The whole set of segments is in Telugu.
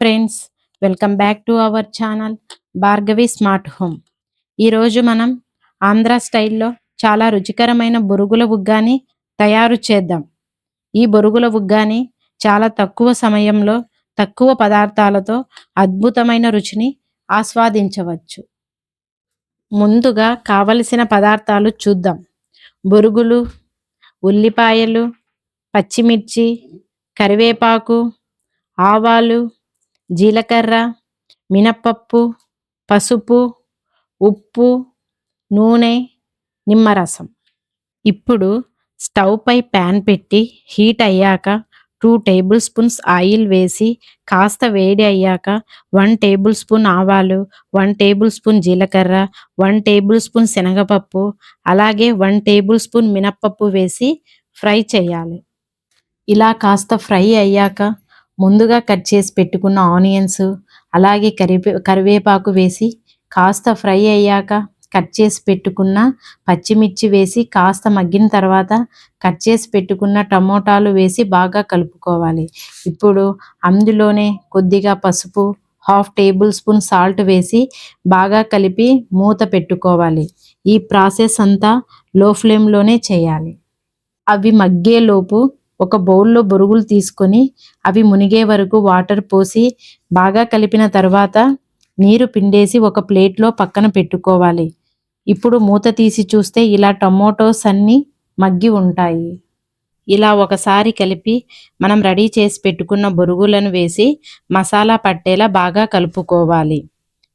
Friends, welcome back to our channel Bhargavi smart home. ఈరోజు మనం ఆంధ్ర స్టైల్లో చాలా రుచికరమైన బొరుగుల ఉగ్గాని తయారు చేద్దాం. ఈ బొరుగుల ఉగ్గాని చాలా తక్కువ సమయంలో తక్కువ పదార్థాలతో అద్భుతమైన రుచిని ఆస్వాదించవచ్చు. ముందుగా కావలసిన పదార్థాలు చూద్దాం. బొరుగులు, ఉల్లిపాయలు, పచ్చిమిర్చి, కరివేపాకు, ఆవాలు, జీలకర్ర, మినప్పప్పు, పసుపు, ఉప్పు, నూనె, నిమ్మరసం. ఇప్పుడు స్టవ్ పై ప్యాన్ పెట్టి హీట్ అయ్యాక 2 టేబుల్ స్పూన్స్ ఆయిల్ వేసి కాస్త వేడి అయ్యాక 1 టేబుల్ స్పూన్ ఆవాలు, 1 టేబుల్ స్పూన్ జీలకర్ర, 1 టేబుల్ స్పూన్ శనగపప్పు, అలాగే 1 టేబుల్ స్పూన్ మినప్పప్పు వేసి ఫ్రై చేయాలి. ఇలా కాస్త ఫ్రై అయ్యాక ముందుగా కట్ చేసి పెట్టుకున్న ఆనియన్స్, అలాగే కరివేపాకు వేసి కాస్త ఫ్రై అయ్యాక కట్ చేసి పెట్టుకున్న పచ్చిమిర్చి వేసి కాస్త మగ్గిన తర్వాత కట్ చేసి పెట్టుకున్న టమోటాలు వేసి బాగా కలుపుకోవాలి. ఇప్పుడు అందులోనే కొద్దిగా పసుపు, 1/2 టేబుల్ స్పూన్ సాల్ట్ వేసి బాగా కలిపి మూత పెట్టుకోవాలి. ఈ ప్రాసెస్ అంతా లో ఫ్లేమ్లోనే చేయాలి. అవి మగ్గేలోపు ఒక బౌల్లో బొరుగులు తీసుకొని అవి మునిగే వరకు వాటర్ పోసి బాగా కలిపిన తర్వాత నీరు పిండేసి ఒక ప్లేట్లో పక్కన పెట్టుకోవాలి. ఇప్పుడు మూత తీసి చూస్తే ఇలా టమోటోస్ అన్నీ మగ్గి ఉంటాయి. ఇలా ఒకసారి కలిపి మనం రెడీ చేసి పెట్టుకున్న బొరుగులను వేసి మసాలా పట్టేలా బాగా కలుపుకోవాలి.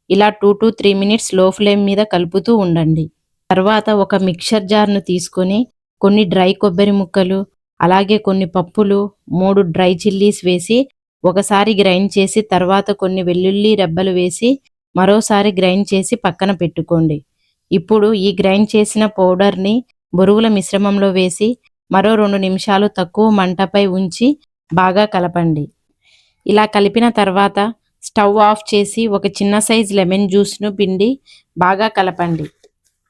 ఇలా 2 to 3 మినిట్స్ లో ఫ్లేమ్ మీద కలుపుతూ ఉండండి. తర్వాత ఒక మిక్సర్ జార్ను తీసుకొని కొన్ని డ్రై కొబ్బరి ముక్కలు, అలాగే కొన్ని పప్పులు, 3 డ్రై చిల్లీస్ వేసి ఒకసారి గ్రైండ్ చేసి తర్వాత కొన్ని వెల్లుల్లి రెబ్బలు వేసి మరోసారి గ్రైండ్ చేసి పక్కన పెట్టుకోండి. ఇప్పుడు ఈ గ్రైండ్ చేసిన పౌడర్ని బొరుగుల మిశ్రమంలో వేసి మరో 2 నిమిషాలు తక్కువ మంటపై ఉంచి బాగా కలపండి. ఇలా కలిపిన తర్వాత స్టవ్ ఆఫ్ చేసి ఒక చిన్న సైజ్ లెమన్ జ్యూస్ను పిండి బాగా కలపండి.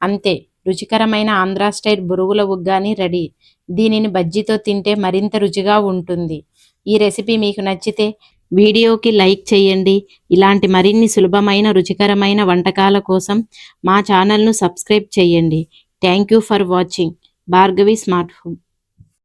అంతే, రుచికరమైన ఆంధ్ర స్టైల్ బొరుగుల ఉగ్గాని రెడీ. దీనిని బజ్జీతో తింటే మరింత రుచిగా ఉంటుంది. ఈ రెసిపీ మీకు నచ్చితే వీడియోకి లైక్ చేయండి. ఇలాంటి మరిన్ని సులభమైన రుచికరమైన వంటకాల కోసం మా ఛానల్ను సబ్స్క్రైబ్ చేయండి. Thank you for watching Bhargavi smart home.